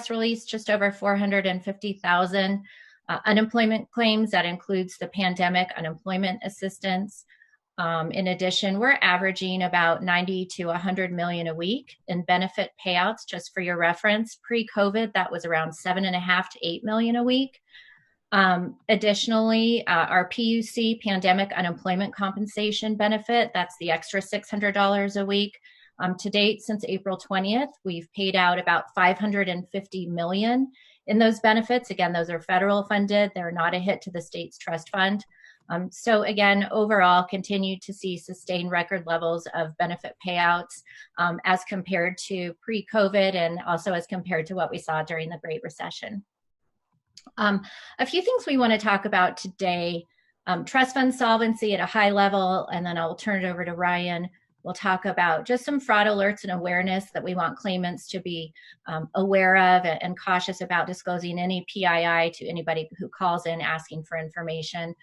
press release, just over 450,000 unemployment claims. That includes the pandemic unemployment assistance. In addition, we're averaging about 90 to 100 million a week in benefit payouts. Just for your reference, pre-COVID, that was around 7.5 to 8 million a week. Additionally, our PUC, pandemic unemployment compensation benefit, that's the extra $600 a week. To date, since April 20th, we've paid out about 550 million in those benefits. Again, those are federal funded. They're not a hit to the state's trust fund. So again, overall, continue to see sustained record levels of benefit payouts as compared to pre-COVID and also as compared to what we saw during the Great Recession. A few things we want to talk about today, trust fund solvency at a high level, and then I'll turn it over to Ryan. We'll talk about just some fraud alerts and awareness that we want claimants to be aware of and cautious about disclosing any PII to anybody who calls in asking for information.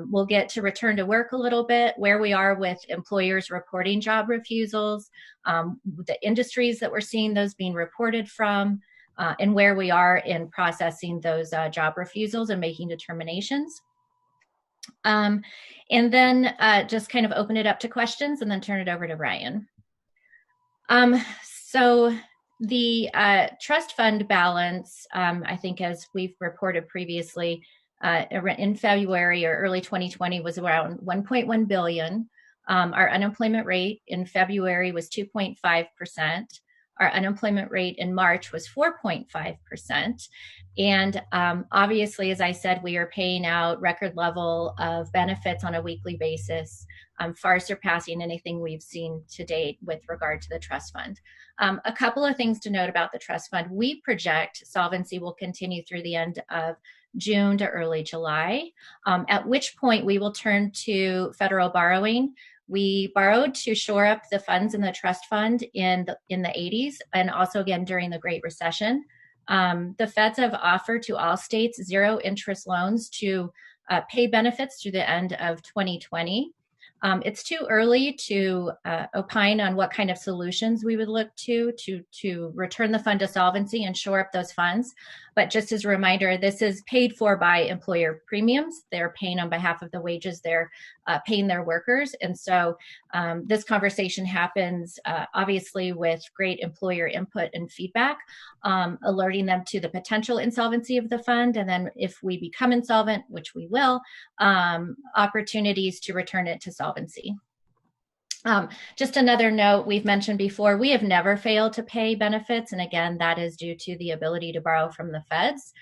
We'll get to return to work a little bit, where we are with employers reporting job refusals, the industries that we're seeing those being reported from, and where we are in processing those job refusals and making determinations. And then just kind of open it up to questions and then turn it over to Ryan. So the trust fund balance, I think as we've reported previously, in February or early 2020 was around 1.1 billion. Our unemployment rate in February was 2.5%. Our unemployment rate in March was 4.5%. And obviously, as I said, we are paying out record level of benefits on a weekly basis, far surpassing anything we've seen to date with regard to the trust fund. A couple of things to note about the trust fund. We project solvency will continue through the end of June to early July, at which point we will turn to federal borrowing. We borrowed to shore up the funds in the trust fund in the 80s and also again during the Great Recession. The feds have offered to all states zero interest loans to pay benefits through the end of 2020. It's too early to opine on what kind of solutions we would look to return the fund to solvency and shore up those funds. But just as a reminder, this is paid for by employer premiums. They're paying on behalf of the wages they're paying their workers. And so this conversation happens obviously with great employer input and feedback, alerting them to the potential insolvency of the fund. And then if we become insolvent, which we will, opportunities to return it to solvency. Just another note, we've mentioned before, we have never failed to pay benefits. And again, that is due to the ability to borrow from the feds,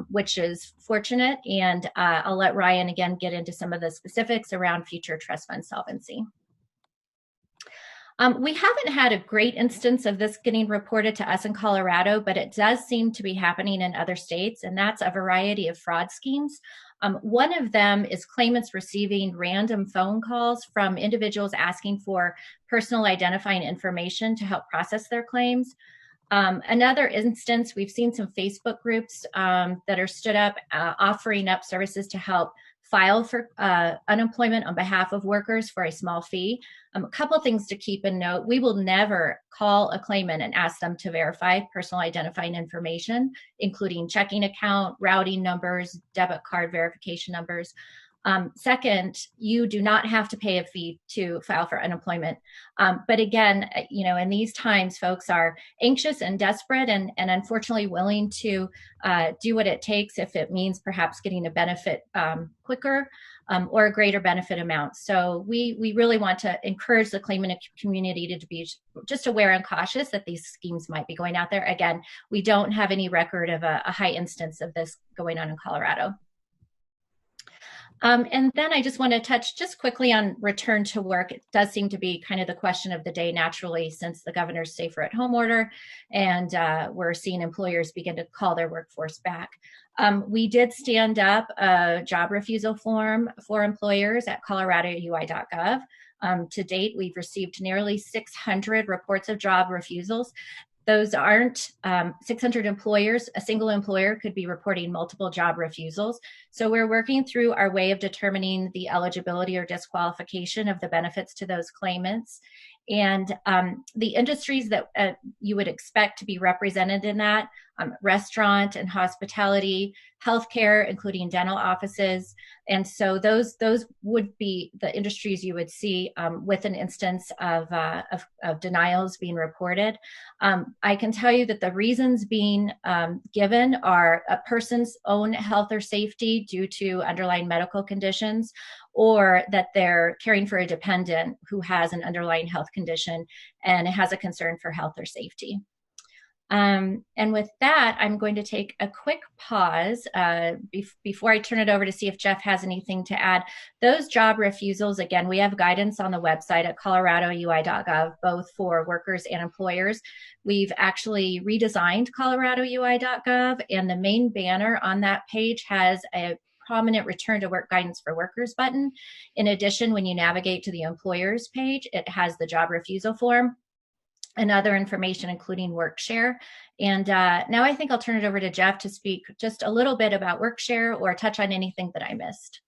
which is fortunate. And I'll let Ryan again get into some of the specifics around future trust fund solvency. We haven't had a great instance of this getting reported to us in Colorado, but it does seem to be happening in other states, and that's a variety of fraud schemes. One of them is claimants receiving random phone calls from individuals asking for personal identifying information to help process their claims. Another instance, we've seen some Facebook groups that are stood up offering up services to help file for unemployment on behalf of workers for a small fee. A couple of things to keep in note. We will never call a claimant and ask them to verify personal identifying information, including checking account, routing numbers, debit card verification numbers. Second, you do not have to pay a fee to file for unemployment. But again, you know, in these times, folks are anxious and desperate and unfortunately willing to do what it takes if it means perhaps getting a benefit quicker or a greater benefit amount. So we really want to encourage the claimant community to be just aware and cautious that these schemes might be going out there. Again, we don't have any record of a high instance of this going on in Colorado. And then I just want to touch just quickly on return to work. It does seem to be kind of the question of the day naturally since the governor's safer at home order, and we're seeing employers begin to call their workforce back. We did stand up a job refusal form for employers at coloradoui.gov. To date, we've received nearly 600 reports of job refusals. Those aren't 600 employers. A single employer could be reporting multiple job refusals. So we're working through our way of determining the eligibility or disqualification of the benefits to those claimants. And the industries that you would expect to be represented in that, restaurant and hospitality, healthcare, including dental offices. And so those would be the industries you would see with an instance of denials being reported. I can tell you that the reasons being given are a person's own health or safety due to underlying medical conditions, or that they're caring for a dependent who has an underlying health condition and has a concern for health or safety. And with that, I'm going to take a quick pause before I turn it over to see if Jeff has anything to add. Those job refusals, again, we have guidance on the website at coloradoui.gov, both for workers and employers. We've actually redesigned coloradoui.gov, and the main banner on that page has a prominent return to work guidance for workers button. In addition, when you navigate to the employers page, it has the job refusal form and other information, including WorkShare. And now I think I'll turn it over to Jeff to speak just a little bit about WorkShare or touch on anything that I missed.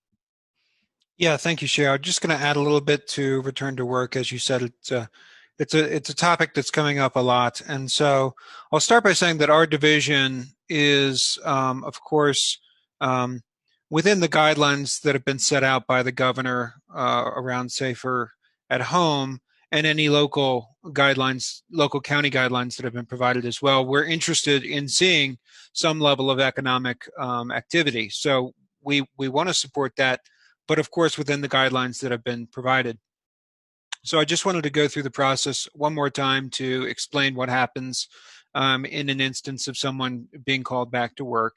Yeah, thank you, Cher. I'm just going to add a little bit to return to work. As you said, it's a topic that's coming up a lot. And so I'll start by saying that our division is, of course, within the guidelines that have been set out by the governor around safer at home, and any local guidelines, local county guidelines that have been provided as well. We're interested in seeing some level of economic activity. So we want to support that, but of course within the guidelines that have been provided. So I just wanted to go through the process one more time to explain what happens in an instance of someone being called back to work.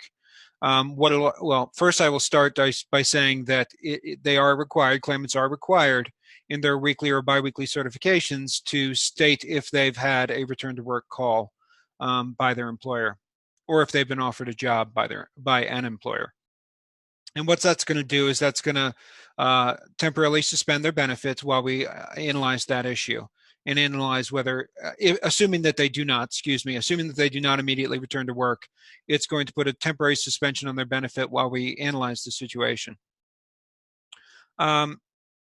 Well, first I will start by saying that they are required, claimants are required in their weekly or biweekly certifications to state if they've had a return to work call by their employer, or if they've been offered a job by an employer. And what that's going to do is that's going to temporarily suspend their benefits while we analyze that issue and analyze whether, assuming that they do not immediately return to work, it's going to put a temporary suspension on their benefit while we analyze the situation.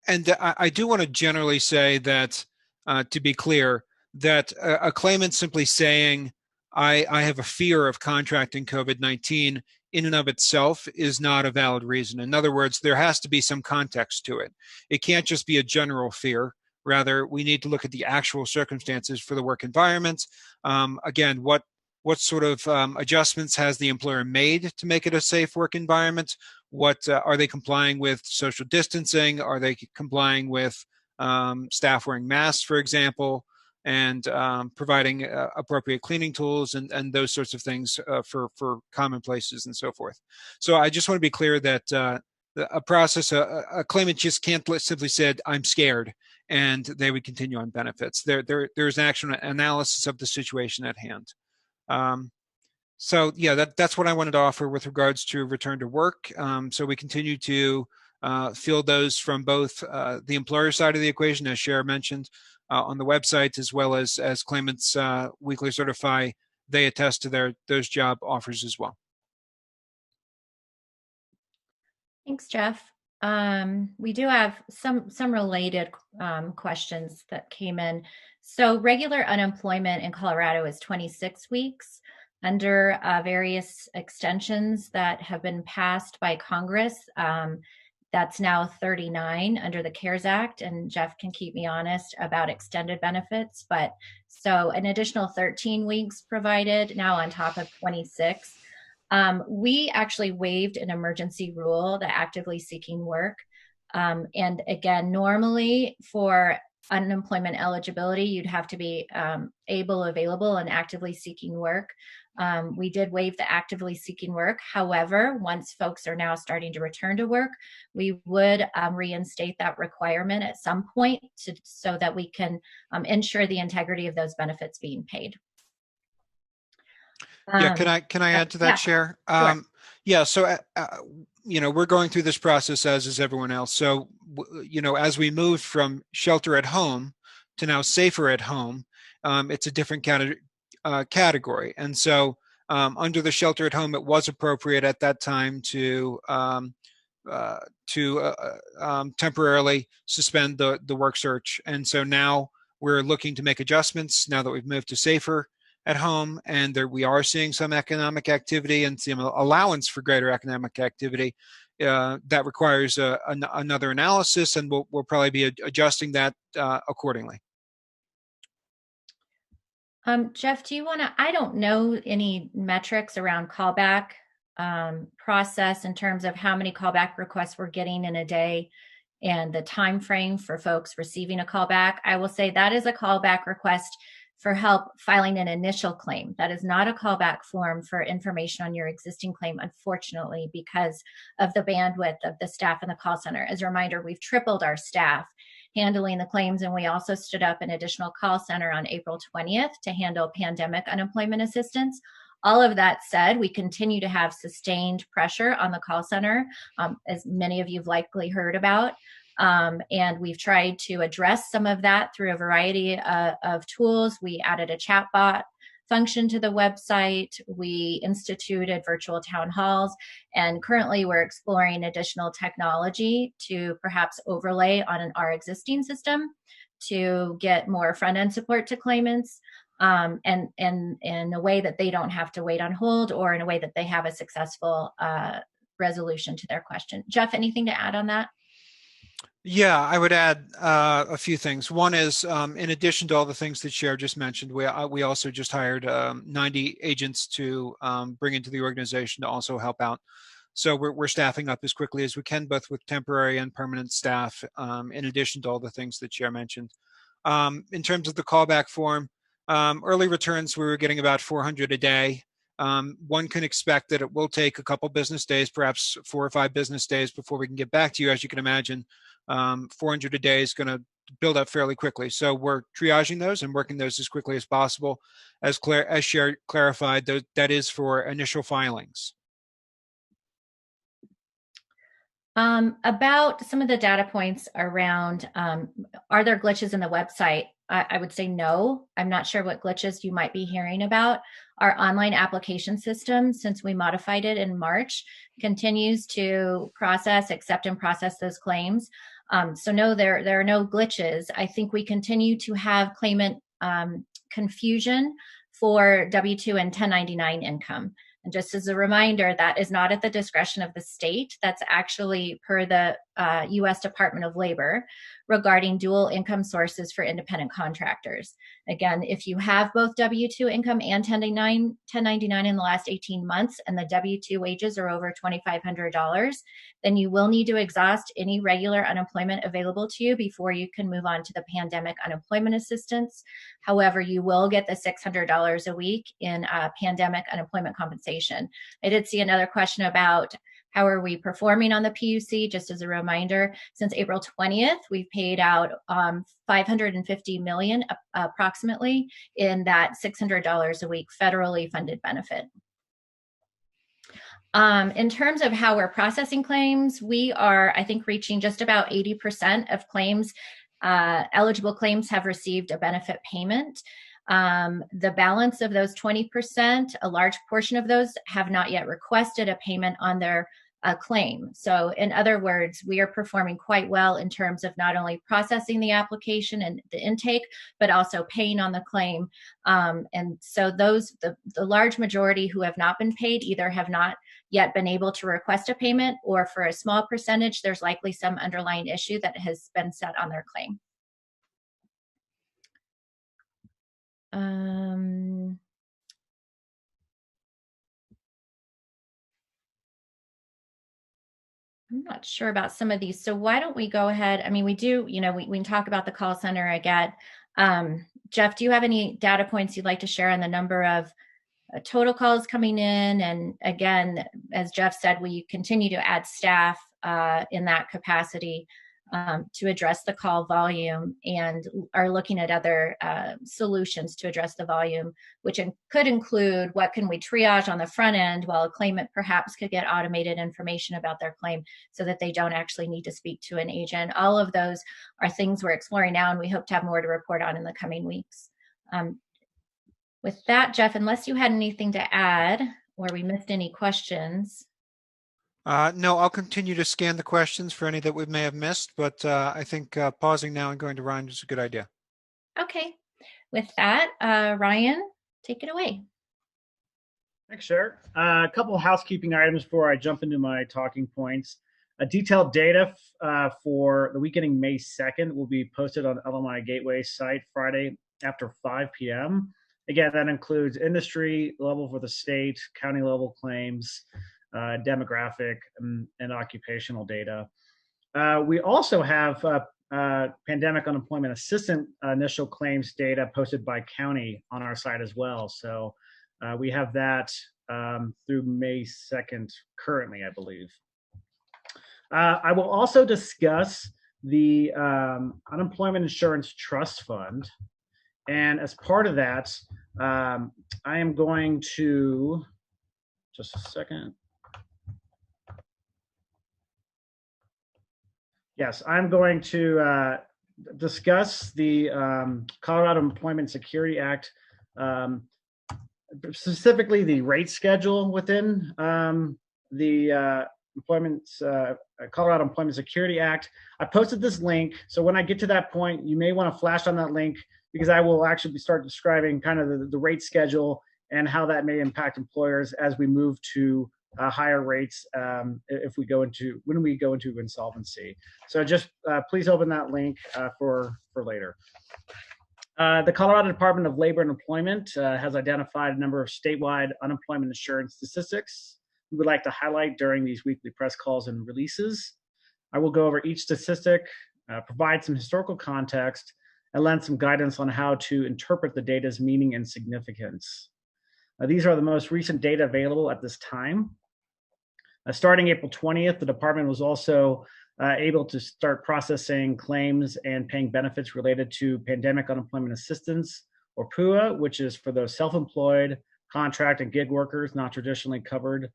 And I do want to generally say that, to be clear, that a claimant simply saying, I have a fear of contracting COVID-19 in and of itself is not a valid reason. In other words, there has to be some context to it. It can't just be a general fear. Rather, we need to look at the actual circumstances for the work environment. Again, what sort of adjustments has the employer made to make it a safe work environment? What are they complying with social distancing? Are they complying with staff wearing masks, for example, and providing appropriate cleaning tools and those sorts of things for common places and so forth. So I just want to be clear that a claimant just can't simply say, I'm scared, and they would continue on benefits. There's an actual analysis of the situation at hand. So yeah, that's what I wanted to offer with regards to return to work. So we continue to field those from both the employer side of the equation, as Cher mentioned, on the website, as well as claimants weekly certify. They attest to those job offers as well. Thanks, Jeff. We do have some related questions that came in. So regular unemployment in Colorado is 26 weeks. Under various extensions that have been passed by Congress, that's now 39 under the CARES Act, and Jeff can keep me honest about extended benefits. But so an additional 13 weeks provided now on top of 26. We actually waived an emergency rule, the actively seeking work. And again, normally for unemployment eligibility, you'd have to be available, and actively seeking work. We did waive the actively seeking work. However, once folks are now starting to return to work, we would reinstate that requirement at some point so that we can ensure the integrity of those benefits being paid. Yeah, can I add to that, Cher? Sure. Yeah, so we're going through this process as is everyone else. So as we moved from shelter at home to now safer at home, it's a different category. And so under the shelter at home, it was appropriate at that time to temporarily suspend the work search. And so now we're looking to make adjustments now that we've moved to safer at home, and there we are seeing some economic activity and some allowance for greater economic activity. That requires another analysis, and we'll probably be adjusting that accordingly. Jeff, do you want to? I don't know any metrics around callback process in terms of how many callback requests we're getting in a day and the time frame for folks receiving a callback. I will say that is a callback request for help filing an initial claim. That is not a callback form for information on your existing claim, unfortunately, because of the bandwidth of the staff in the call center. As a reminder, we've tripled our staff handling the claims, and we also stood up an additional call center on April 20th to handle pandemic unemployment assistance. All of that said, we continue to have sustained pressure on the call center, as many of you have likely heard about. And we've tried to address some of that through a variety of tools. We added a chatbot function to the website. We instituted virtual town halls, and currently we're exploring additional technology to perhaps overlay on our existing system to get more front-end support to claimants, and in a way that they don't have to wait on hold, or in a way that they have a successful resolution to their question. Jeff, anything to add on that? Yeah, I would add a few things. One is, in addition to all the things that Cher just mentioned, we also just hired 90 agents to bring into the organization to also help out. So we're staffing up as quickly as we can, both with temporary and permanent staff, in addition to all the things that Cher mentioned. In terms of the callback form, early returns, we were getting about 400 a day. One can expect that it will take a couple business days, perhaps 4 or 5 business days before we can get back to you. As you can imagine, 400 a day is going to build up fairly quickly. So we're triaging those and working those as quickly as possible. As Cher clarified, that is for initial filings. About some of the data points around, are there glitches in the website? I would say no. I'm not sure what glitches you might be hearing about. Our online application system, since we modified it in March, continues to accept and process those claims. So no, there are no glitches. I think we continue to have claimant confusion for W-2 and 1099 income. And just as a reminder, that is not at the discretion of the state. That's actually per the U.S. Department of Labor regarding dual income sources for independent contractors. Again, if you have both W-2 income and 1099 in the last 18 months and the W-2 wages are over $2,500, then you will need to exhaust any regular unemployment available to you before you can move on to the pandemic unemployment assistance. However, you will get the $600 a week in pandemic unemployment compensation. I did see another question about how are we performing on the PUC? Just as a reminder, since April 20th, we've paid out $550 million approximately in that $600 a week federally funded benefit. In terms of how we're processing claims, we are, I think, reaching just about 80% of claims. Eligible claims have received a benefit payment. The balance of those 20%, a large portion of those have not yet requested a payment on their claim. So in other words, we are performing quite well in terms of not only processing the application and the intake, but also paying on the claim. And so the large majority who have not been paid either have not yet been able to request a payment, or for a small percentage, there's likely some underlying issue that has been set on their claim. I'm not sure about some of these. So why don't we go ahead? I mean, we do, we can talk about the call center again. Jeff, do you have any data points you'd like to share on the number of total calls coming in? And again, as Jeff said, we continue to add staff in that capacity to address the call volume, and are looking at other solutions to address the volume, which could include what can we triage on the front end while a claimant perhaps could get automated information about their claim so that they don't actually need to speak to an agent. All of those are things we're exploring now, and we hope to have more to report on in the coming weeks. With that, Jeff, unless you had anything to add or we missed any questions. No, I'll continue to scan the questions for any that we may have missed, but I think pausing now and going to Ryan is a good idea. Okay. With that, Ryan, take it away. Thanks, Cher. A couple of housekeeping items before I jump into my talking points. Detailed data for the week ending May 2nd will be posted on LMI Gateway's site Friday after 5 p.m. Again, that includes industry level for the state, county level claims, demographic, and occupational data. We also have pandemic unemployment assistance initial claims data posted by county on our site as well. So we have that through May 2nd currently, I believe. I will also discuss the Unemployment Insurance Trust Fund. And as part of that, I am going to, just a second. Yes, I'm going to discuss the Colorado Employment Security Act, specifically the rate schedule within the Colorado Employment Security Act. I posted this link, so when I get to that point, you may want to flash on that link because I will actually start describing kind of the rate schedule and how that may impact employers as we move to higher rates when we go into insolvency. So just please open that link for later. The Colorado Department of Labor and Employment has identified a number of statewide unemployment insurance statistics we would like to highlight during these weekly press calls and releases. I will go over each statistic, provide some historical context, and lend some guidance on how to interpret the data's meaning and significance. These are the most recent data available at this time. Starting April 20th, the department was also able to start processing claims and paying benefits related to pandemic unemployment assistance, or PUA, which is for those self-employed, contract, and gig workers not traditionally covered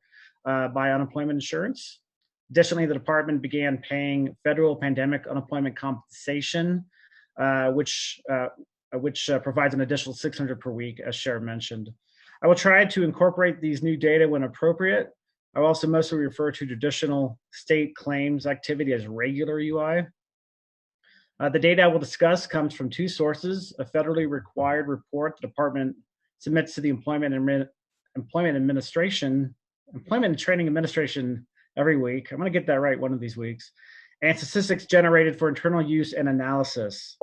by unemployment insurance. Additionally, the department began paying federal pandemic unemployment compensation, which provides an additional $600 per week, as Cher mentioned. I will try to incorporate these new data when appropriate. I will also mostly refer to traditional state claims activity as regular UI. The data I will discuss comes from two sources: a federally required report the department submits to the Employment and Training Administration every week. I'm going to get that right one of these weeks. And statistics generated for internal use and analysis.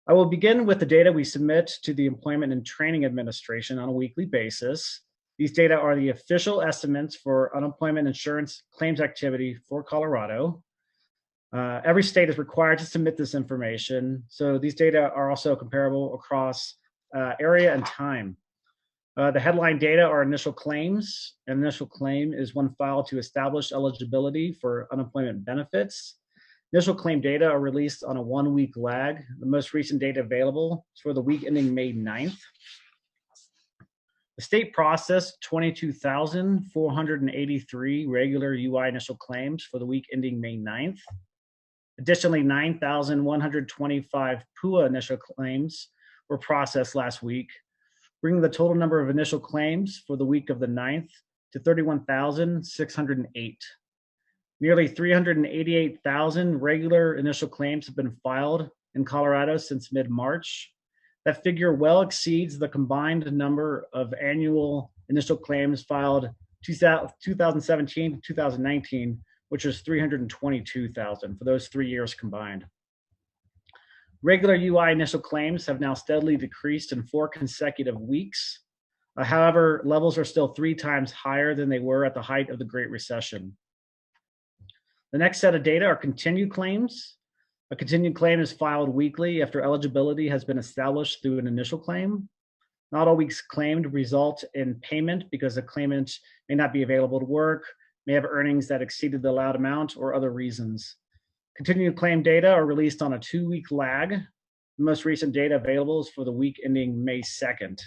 I will begin with the data we submit to the Employment and Training Administration on a weekly basis. These data are the official estimates for unemployment insurance claims activity for Colorado. Every state is required to submit this information, so these data are also comparable across area and time. The headline data are initial claims. An initial claim is one filed to establish eligibility for unemployment benefits. Initial claim data are released on a 1-week lag. The most recent data available is for the week ending May 9th. The state processed 22,483 regular UI initial claims for the week ending May 9th. Additionally, 9,125 PUA initial claims were processed last week, bringing the total number of initial claims for the week of the 9th to 31,608. Nearly 388,000 regular initial claims have been filed in Colorado since mid-March. That figure well exceeds the combined number of annual initial claims filed 2017 to 2019, which was 322,000 for those 3 years combined. Regular UI initial claims have now steadily decreased in 4 consecutive weeks. However, levels are still 3 times higher than they were at the height of the Great Recession. The next set of data are continued claims. A continued claim is filed weekly after eligibility has been established through an initial claim. Not all weeks claimed result in payment because the claimant may not be available to work, may have earnings that exceeded the allowed amount, or other reasons. Continued claim data are released on a 2-week lag. The most recent data available is for the week ending May 2nd.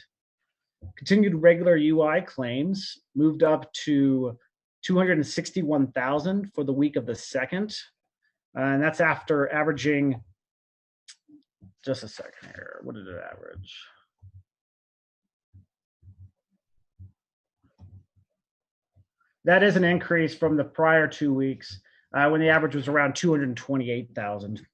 Continued regular UI claims moved up to 261,000 for the week of the 2nd. And that's after averaging, just a second here, what did it average? That is an increase from the prior 2 weeks when the average was around 228,000.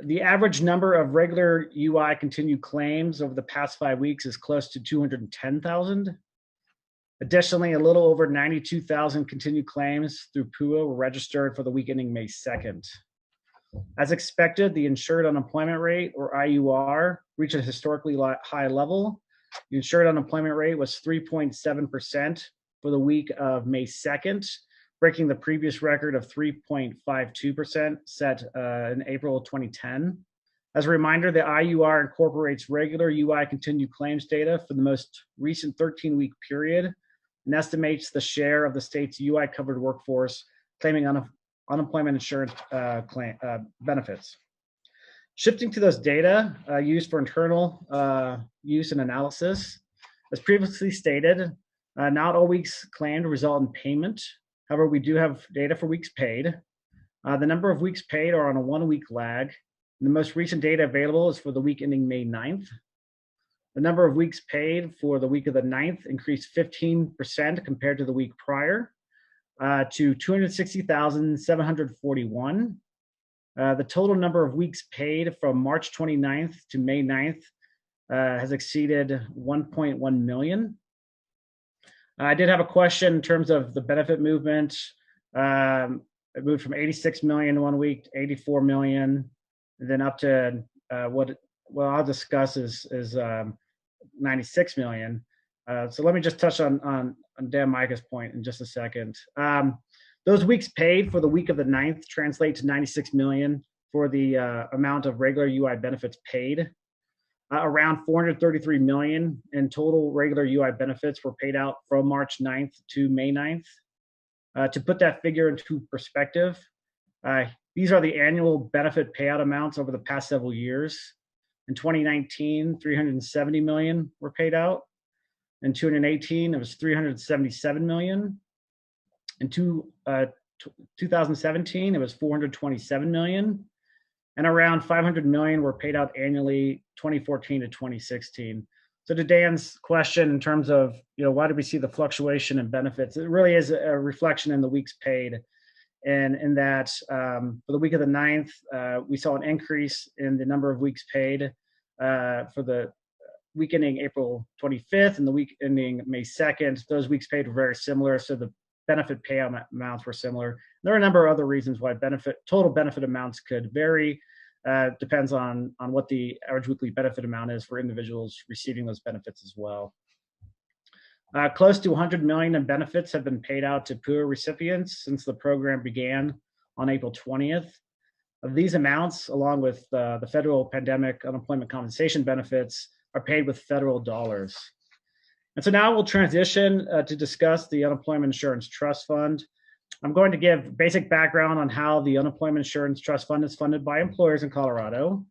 The average number of regular UI continued claims over the past 5 weeks is close to 210,000. Additionally, a little over 92,000 continued claims through PUA were registered for the week ending May 2nd. As expected, the insured unemployment rate, or IUR, reached a historically high level. The insured unemployment rate was 3.7% for the week of May 2nd, breaking the previous record of 3.52% set in April of 2010. As a reminder, the IUR incorporates regular UI continued claims data for the most recent 13-week period and estimates the share of the state's UI covered workforce claiming unemployment insurance benefits. Shifting to those data used for internal use and analysis, as previously stated, not all weeks claimed result in payment. However, we do have data for weeks paid. The number of weeks paid are on a 1-week lag. The most recent data available is for the week ending May 9th. The number of weeks paid for the week of the 9th increased 15% compared to the week prior to 260,741. The total number of weeks paid from March 29th to May 9th has exceeded 1.1 million. I did have a question in terms of the benefit movement. It moved from 86 million 1 week to 84 million, and then up to what I'll discuss is 96 million. So let me just touch on Dan Micah's point in just a second. Those weeks paid for the week of the 9th translate to 96 million for the amount of regular UI benefits paid. Around 433 million in total regular UI benefits were paid out from March 9th to May 9th. To put that figure into perspective, these are the annual benefit payout amounts over the past several years. In 2019, 370 million were paid out. In 2018, it was 377 million. In 2017, it was 427 million. And around 500 million were paid out annually 2014 to 2016. So to Dan's question in terms of, why did we see the fluctuation in benefits? It really is a reflection in the weeks paid. And in that for the week of the 9th, we saw an increase in the number of weeks paid for the week ending April 25th and the week ending May 2nd. Those weeks paid were very similar, so the benefit payout amounts were similar. There are a number of other reasons why total benefit amounts could vary. Depends on what the average weekly benefit amount is for individuals receiving those benefits as well. Close to 100 million in benefits have been paid out to PUA recipients since the program began on April 20th. Of these amounts, along with the federal pandemic unemployment compensation benefits, are paid with federal dollars. And so now we'll transition to discuss the Unemployment Insurance Trust Fund. I'm going to give basic background on how the Unemployment Insurance Trust Fund is funded by employers in Colorado,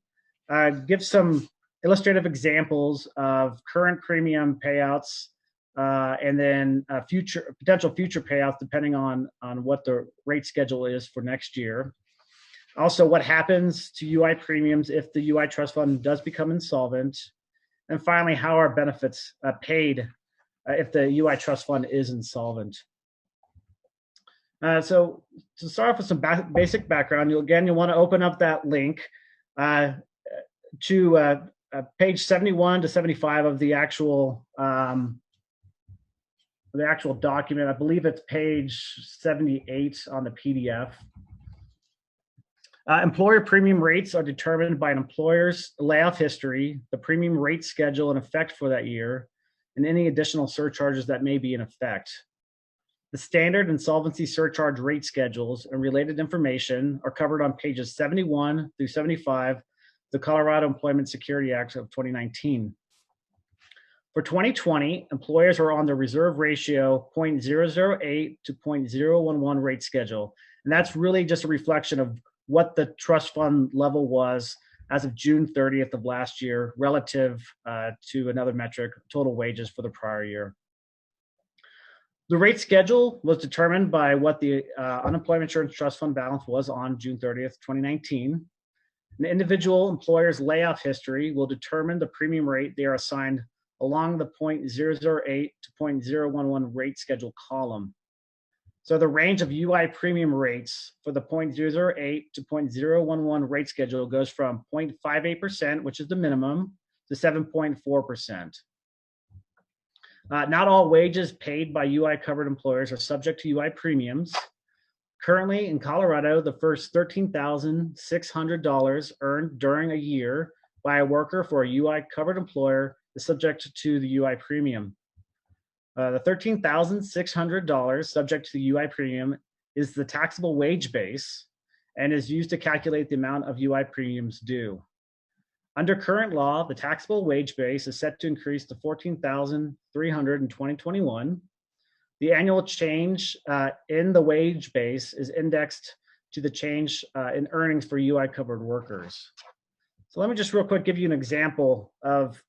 give some illustrative examples of current premium payouts, and then potential future payouts depending on what the rate schedule is for next year. Also, what happens to UI premiums if the UI Trust Fund does become insolvent. And finally, how are benefits paid if the UI Trust Fund is insolvent. So to start off with some basic background, you'll want to open up that link to page 71 to 75 of the actual document. I believe it's page 78 on the PDF. Employer premium rates are determined by an employer's layoff history, the premium rate schedule in effect for that year, and any additional surcharges that may be in effect. The standard and solvency surcharge rate schedules and related information are covered on pages 71 through 75 of the Colorado Employment Security Act of 2019. For 2020, employers are on the reserve ratio 0.008 to 0.011 rate schedule. And that's really just a reflection of what the trust fund level was as of June 30th of last year relative to another metric, total wages for the prior year. The rate schedule was determined by what the Unemployment Insurance Trust Fund balance was on June 30th, 2019. An individual employer's layoff history will determine the premium rate they are assigned along the 0.008 to 0.011 rate schedule column. So the range of UI premium rates for the 0.008 to 0.011 rate schedule goes from 0.58%, which is the minimum, to 7.4%. Not all wages paid by UI covered employers are subject to UI premiums. Currently in Colorado, the first $13,600 earned during a year by a worker for a UI covered employer is subject to the UI premium. The $13,600 subject to the UI premium is the taxable wage base and is used to calculate the amount of UI premiums due. Under current law, the taxable wage base is set to increase to $14,300 in 2021. The annual change in the wage base is indexed to the change in earnings for UI covered workers. So let me just real quick give you an example of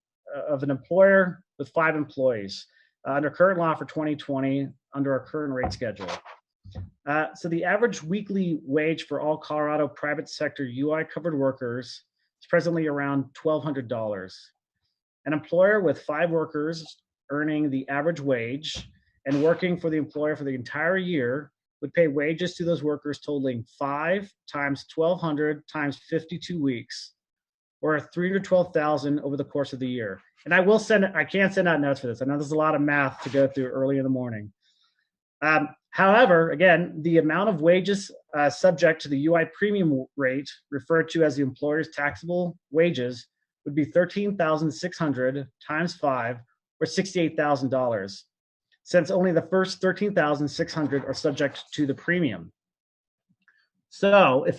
an employer with 5 employees under current law for 2020 under our current rate schedule. So the average weekly wage for all Colorado private sector UI covered workers is presently around $1,200. An employer with 5 workers earning the average wage and working for the employer for the entire year would pay wages to those workers totaling 5 times 1,200 times 52 weeks, or $312,000 over the course of the year. And I can't send out notes for this. I know there's a lot of math to go through early in the morning. However, again, the amount of wages subject to the UI premium rate, referred to as the employer's taxable wages, would be $13,600 times 5, or $68,000, since only the first $13,600 are subject to the premium. So if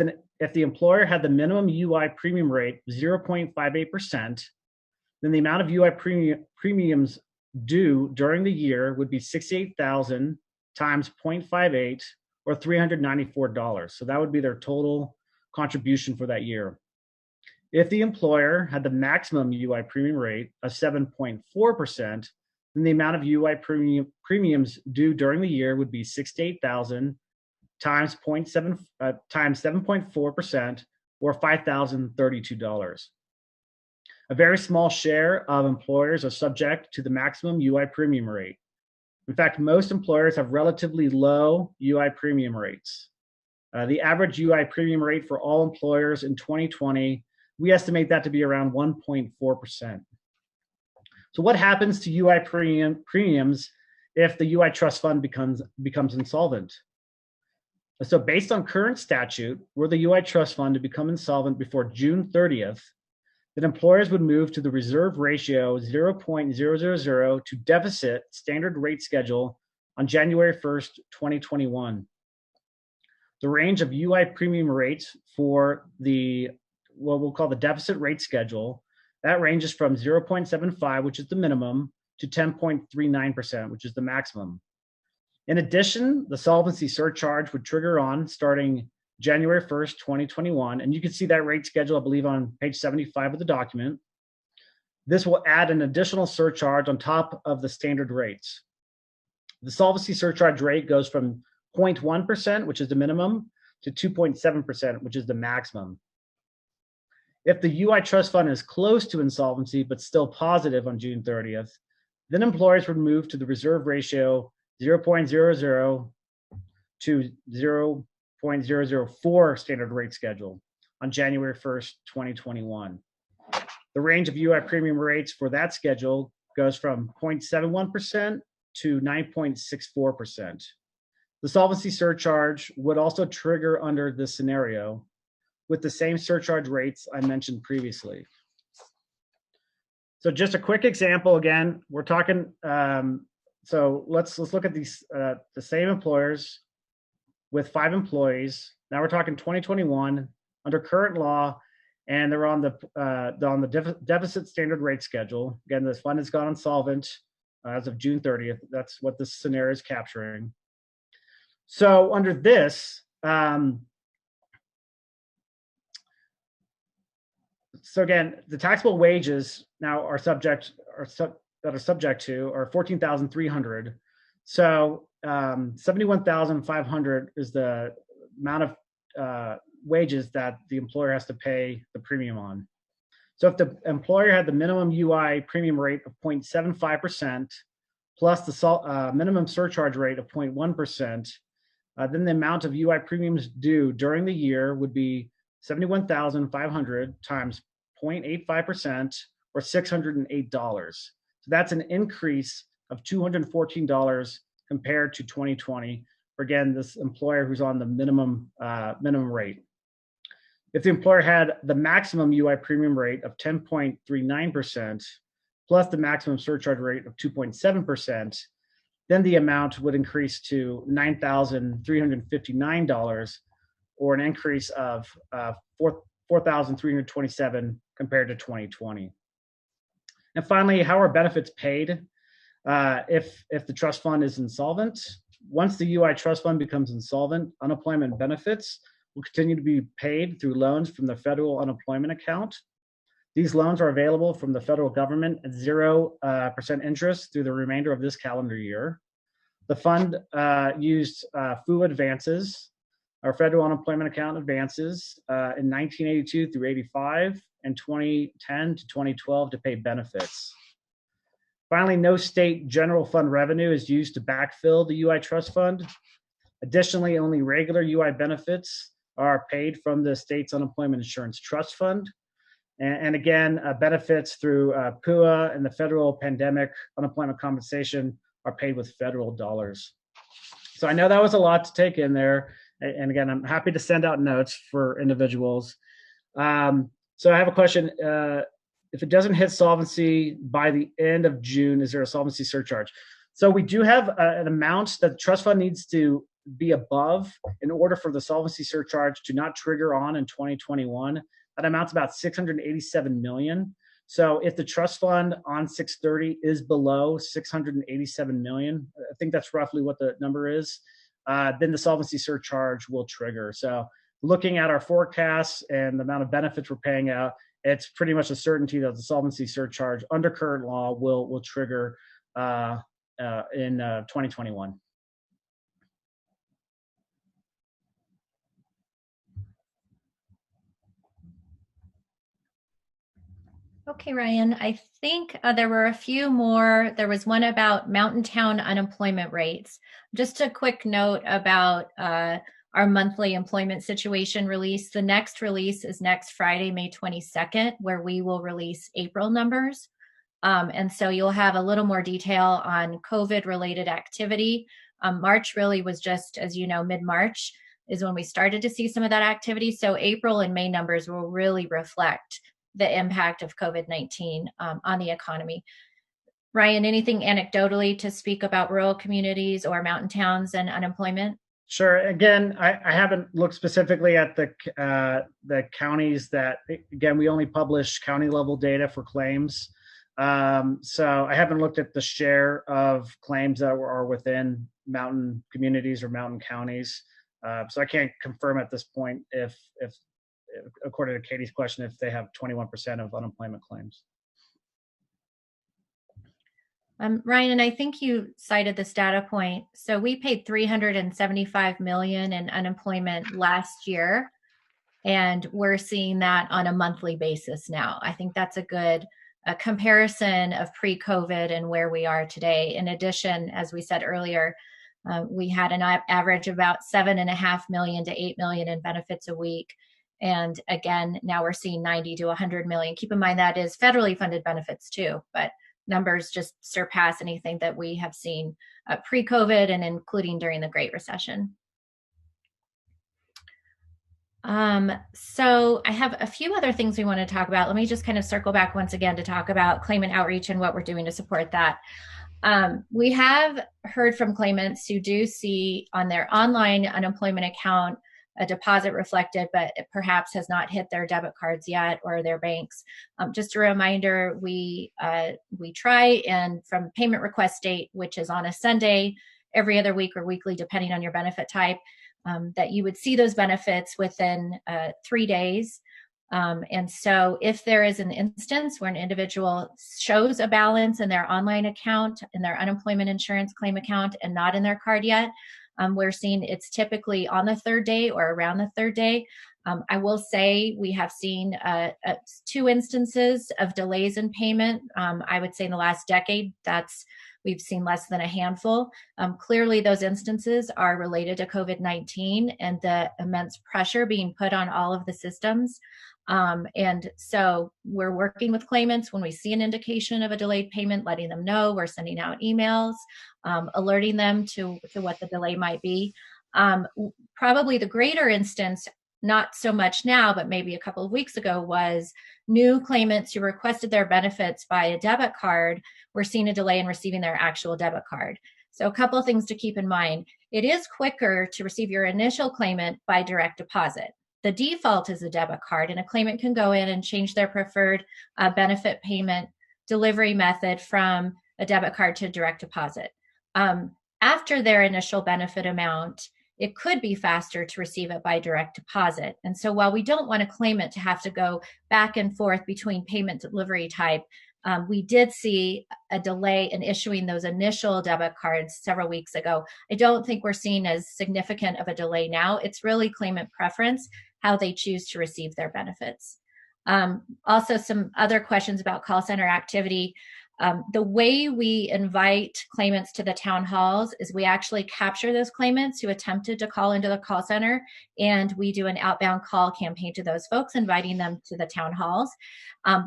the employer had the minimum UI premium rate of 0.58%, then the amount of UI premiums due during the year would be $68,000 times 0.58, or $394. So that would be their total contribution for that year. If the employer had the maximum UI premium rate of 7.4%, then the amount of UI premiums due during the year would be $68,000 times 7.4%, or $5,032. A very small share of employers are subject to the maximum UI premium rate. In fact, most employers have relatively low UI premium rates. The average UI premium rate for all employers in 2020, we estimate that to be around 1.4%. So what happens to UI premiums if the UI trust fund becomes insolvent? So based on current statute, were the UI trust fund to become insolvent before June 30th, then employers would move to the reserve ratio 0.000 to deficit standard rate schedule on January 1st, 2021. The range of UI premium rates for what we'll call the deficit rate schedule, that ranges from 0.75, which is the minimum, to 10.39%, which is the maximum. In addition, the solvency surcharge would trigger on starting January 1st, 2021. And you can see that rate schedule, I believe, on page 75 of the document. This will add an additional surcharge on top of the standard rates. The solvency surcharge rate goes from 0.1%, which is the minimum, to 2.7%, which is the maximum. If the UI trust fund is close to insolvency but still positive on June 30th, then employers would move to the reserve ratio 0.00 to 0.004 standard rate schedule on January 1st, 2021. The range of UI premium rates for that schedule goes from 0.71% to 9.64%. The solvency surcharge would also trigger under this scenario with the same surcharge rates I mentioned previously. So just a quick example again, we're talking, so let's look at these the same employers with 5 employees. Now we're talking 2021 under current law, and they're on the deficit standard rate schedule. Again, this fund has gone insolvent as of June 30th. That's what this scenario is capturing. So under this, so again, the taxable wages now are subject to are $14,300. So 71,500 is the amount of wages that the employer has to pay the premium on. So if the employer had the minimum UI premium rate of 0.75% plus the minimum surcharge rate of 0.1%, then the amount of UI premiums due during the year would be 71,500 times 0.85% or $608. So that's an increase of $214 compared to 2020 for, again, this employer who's on the minimum rate. If the employer had the maximum UI premium rate of 10.39% plus the maximum surcharge rate of 2.7%, then the amount would increase to $9,359, or an increase of $4,327 compared to 2020. And finally, how are benefits paid if the trust fund is insolvent? Once the UI trust fund becomes insolvent, unemployment benefits will continue to be paid through loans from the federal unemployment account. These loans are available from the federal government at 0% interest through the remainder of this calendar year. The fund used FUA advances, our federal unemployment account advances, in 1982 through 85 and 2010 to 2012 to pay benefits. Finally, no state general fund revenue is used to backfill the UI trust fund. Additionally, only regular UI benefits are paid from the state's unemployment insurance trust fund. And again, benefits through PUA and the federal pandemic unemployment compensation are paid with federal dollars. So I know that was a lot to take in there. And again, I'm happy to send out notes for individuals. So I have a question. If it doesn't hit solvency by the end of June, is there a solvency surcharge? So we do have an amount that the trust fund needs to be above in order for the solvency surcharge to not trigger on in 2021. That amount's about $687 million. So if the trust fund on 6/30 is below $687 million, I think that's roughly what the number is, then the solvency surcharge will trigger. So looking at our forecasts and the amount of benefits we're paying out, it's pretty much a certainty that the solvency surcharge under current law will trigger in 2021. Okay, Ryan, I think there were a few more. There was one about mountain town unemployment rates. Just a quick note about our monthly employment situation release. The next release is next Friday, May 22nd, where we will release April numbers. And so you'll have a little more detail on COVID-related activity. March really was just, as you know, mid-March is when we started to see some of that activity. So April and May numbers will really reflect the impact of COVID-19 on the economy. Ryan, anything anecdotally to speak about rural communities or mountain towns and unemployment? Sure. Again, I haven't looked specifically at the counties that, again, we only publish county level data for claims. So I haven't looked at the share of claims that are within mountain communities or mountain counties. So I can't confirm at this point if according to Katie's question, if they have 21% of unemployment claims. Ryan, I think you cited this data point. So we paid $375 million in unemployment last year, and we're seeing that on a monthly basis now. I think that's a good comparison of pre-COVID and where we are today. In addition, as we said earlier, we had an average of about $7.5 million to $8 million in benefits a week. And again, now we're seeing 90 to 100 million. Keep in mind that is federally funded benefits too, but numbers just surpass anything that we have seen pre-COVID and including during the Great Recession. So I have a few other things we want to talk about. Let me just kind of circle back once again to talk about claimant outreach and what we're doing to support that. We have heard from claimants who do see on their online unemployment account a deposit reflected, but it perhaps has not hit their debit cards yet or their banks. Just a reminder, we try, and from payment request date, which is on a Sunday, every other week or weekly, depending on your benefit type, that you would see those benefits within 3 days. And so if there is an instance where an individual shows a balance in their online account, in their unemployment insurance claim account, and not in their card yet, we're seeing it's typically on the third day or around the third day. I will say we have seen 2 instances of delays in payment. I would say in the last decade, that's we've seen less than a handful. Clearly, those instances are related to COVID-19 and the immense pressure being put on all of the systems. And so we're working with claimants when we see an indication of a delayed payment, letting them know. We're sending out emails, alerting them to what the delay might be. Probably the greater instance, not so much now, but maybe a couple of weeks ago, was new claimants who requested their benefits by a debit card were seeing a delay in receiving their actual debit card. So a couple of things to keep in mind. It is quicker to receive your initial claimant by direct deposit. The default is a debit card, and a claimant can go in and change their preferred benefit payment delivery method from a debit card to direct deposit. After their initial benefit amount, it could be faster to receive it by direct deposit. And so while we don't want a claimant to have to go back and forth between payment delivery type, we did see a delay in issuing those initial debit cards several weeks ago. I don't think we're seeing as significant of a delay now. It's really claimant preference, how they choose to receive their benefits. Also, some other questions about call center activity. The way we invite claimants to the town halls is we actually capture those claimants who attempted to call into the call center, and we do an outbound call campaign to those folks, inviting them to the town halls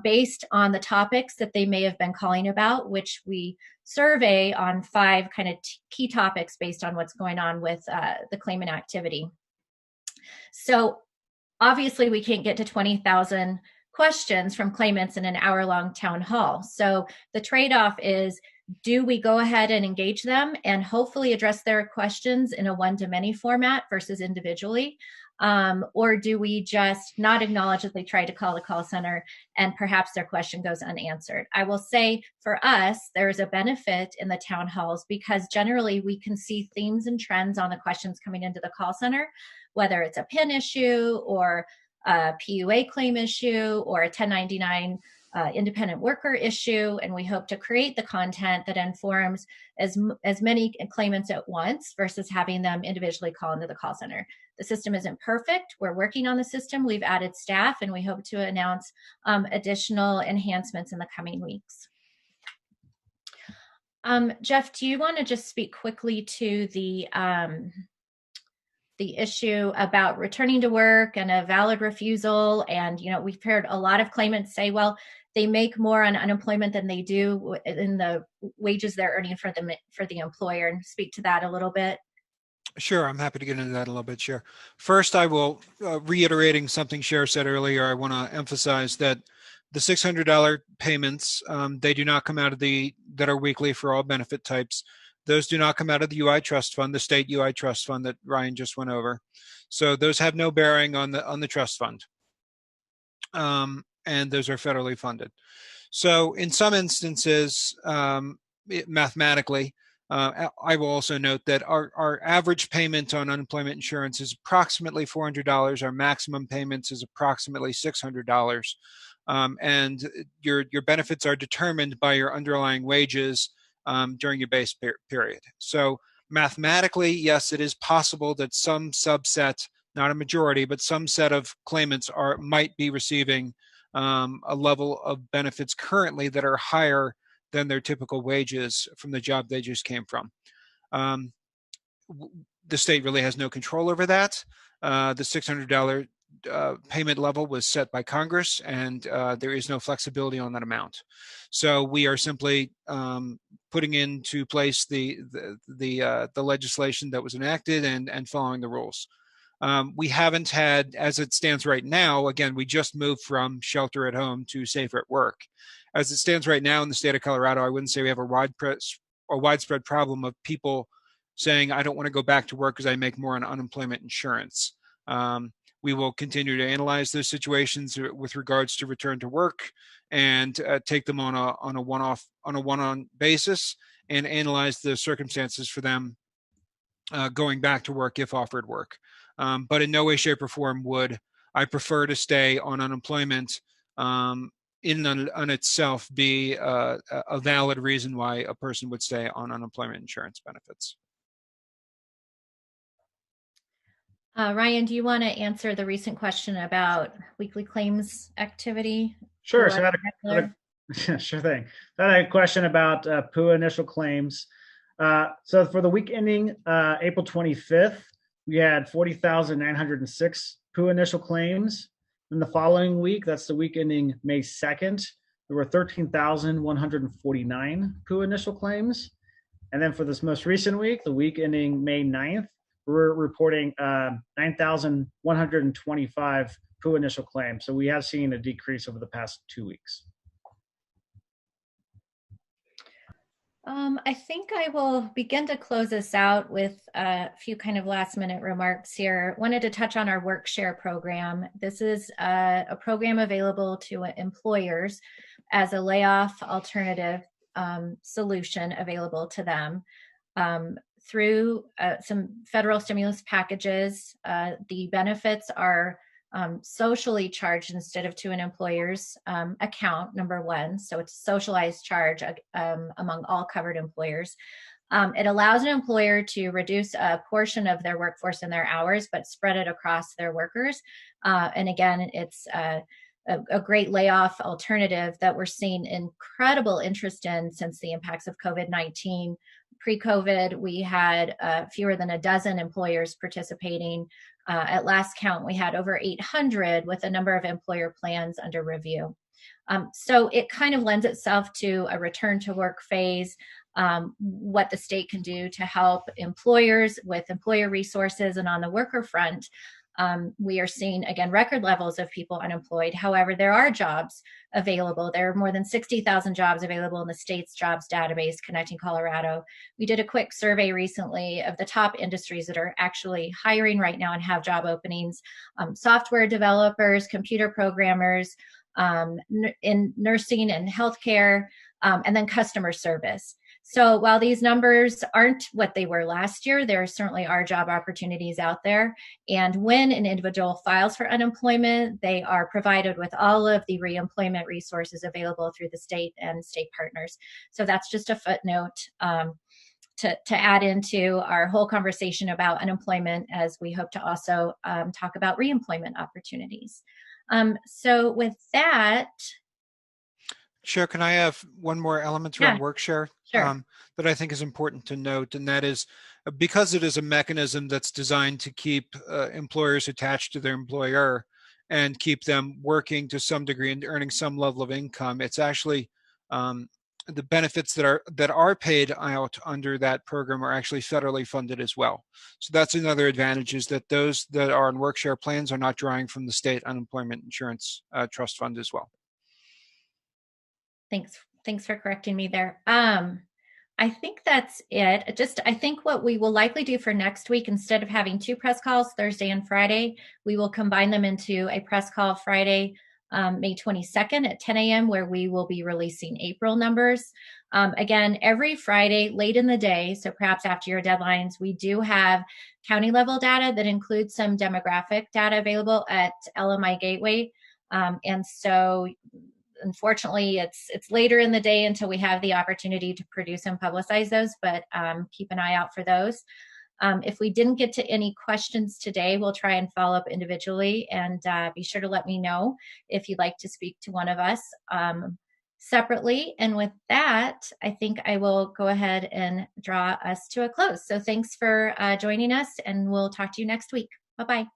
based on the topics that they may have been calling about, which we survey on 5 kind of key topics based on what's going on with the claimant activity. So obviously we can't get to 20,000 questions from claimants in an hour-long town hall. So the trade-off is, do we go ahead and engage them and hopefully address their questions in a one-to-many format versus individually? Or do we just not acknowledge that they tried to call the call center and perhaps their question goes unanswered? I will say for us, there is a benefit in the town halls because generally we can see themes and trends on the questions coming into the call center, whether it's a PIN issue or a PUA claim issue or a 1099 independent worker issue, and we hope to create the content that informs as many claimants at once versus having them individually call into the call center. The system isn't perfect. We're working on the system. We've added staff, and we hope to announce additional enhancements in the coming weeks. Jeff, do you want to just speak quickly to the issue about returning to work and a valid refusal? And, you know, we've heard a lot of claimants say, well, they make more on unemployment than they do in the wages they're earning for the employer, and speak to that a little bit. Sure, I'm happy to get into that a little bit, Cher. First, I will, reiterating something Cher said earlier, I want to emphasize that the $600 payments, they do not come out of that are weekly for all benefit types. Those do not come out of the UI trust fund, the state UI trust fund that Ryan just went over. So those have no bearing on the trust fund. And those are federally funded. So in some instances, mathematically, I will also note that our average payment on unemployment insurance is approximately $400. Our maximum payments is approximately $600. And your benefits are determined by your underlying wages during your base period. So mathematically, yes, it is possible that some subset, not a majority, but some set of claimants might be receiving a level of benefits currently that are higher than their typical wages from the job they just came from. The state really has no control over that. The $600 payment level was set by Congress, and there is no flexibility on that amount. So we are simply putting into place the legislation that was enacted and following the rules. We haven't had, as it stands right now, again, we just moved from shelter at home to safer at work. As it stands right now in the state of Colorado, I wouldn't say we have a widespread problem of people saying, I don't want to go back to work because I make more on unemployment insurance. We will continue to analyze those situations with regards to return to work and take them on a one-on basis and analyze the circumstances for them going back to work if offered work. But in no way, shape, or form would I prefer to stay on unemployment in on itself be a valid reason why a person would stay on unemployment insurance benefits. Ryan, do you want to answer the recent question about weekly claims activity? Sure. So I had Sure thing. I had a question about PUA initial claims. So for the week ending April 25th, we had 40,906 PUA initial claims. Then the following week, that's the week ending May 2nd, there were 13,149 PUA initial claims. And then for this most recent week, the week ending May 9th, we're reporting 9,125 PUA initial claims. So we have seen a decrease over the past 2 weeks. I think I will begin to close this out with a few kind of last minute remarks here. Wanted to touch on our work share program. This is a program available to employers as a layoff alternative solution available to them. Through some federal stimulus packages, the benefits are socially charged instead of to an employer's account, number one. So it's a socialized charge among all covered employers. It allows an employer to reduce a portion of their workforce and their hours, but spread it across their workers. And again, it's a great layoff alternative that we're seeing incredible interest in since the impacts of COVID-19. Pre-COVID, we had fewer than a dozen employers participating. At last count, we had over 800 with a number of employer plans under review. So it kind of lends itself to a return to work phase, what the state can do to help employers with employer resources. And on the worker front, we are seeing, again, record levels of people unemployed. However, there are jobs available. There are more than 60,000 jobs available in the state's jobs database, Connecting Colorado. We did a quick survey recently of the top industries that are actually hiring right now and have job openings: software developers, computer programmers, in nursing and healthcare, and then customer service. So while these numbers aren't what they were last year, there certainly are job opportunities out there. And when an individual files for unemployment, they are provided with all of the reemployment resources available through the state and state partners. So that's just a footnote to add into our whole conversation about unemployment, as we hope to also talk about reemployment opportunities. So with that, Chair, can I have one more element around work share sure. that I think is important to note, and that is because it is a mechanism that's designed to keep employers attached to their employer and keep them working to some degree and earning some level of income. It's actually the benefits that are paid out under that program are actually federally funded as well. So that's another advantage, is that those that are on work share plans are not drawing from the state unemployment insurance trust fund as well. Thanks for correcting me there. I think that's it. I think what we will likely do for next week, instead of having two press calls, Thursday and Friday, we will combine them into a press call Friday, May 22nd at 10 a.m., where we will be releasing April numbers. Again, every Friday late in the day, so perhaps after your deadlines, we do have county level data that includes some demographic data available at LMI Gateway. And so unfortunately, it's later in the day until we have the opportunity to produce and publicize those, but keep an eye out for those. If we didn't get to any questions today, we'll try and follow up individually, and be sure to let me know if you'd like to speak to one of us separately. And with that, I think I will go ahead and draw us to a close. So thanks for joining us, and we'll talk to you next week. Bye-bye.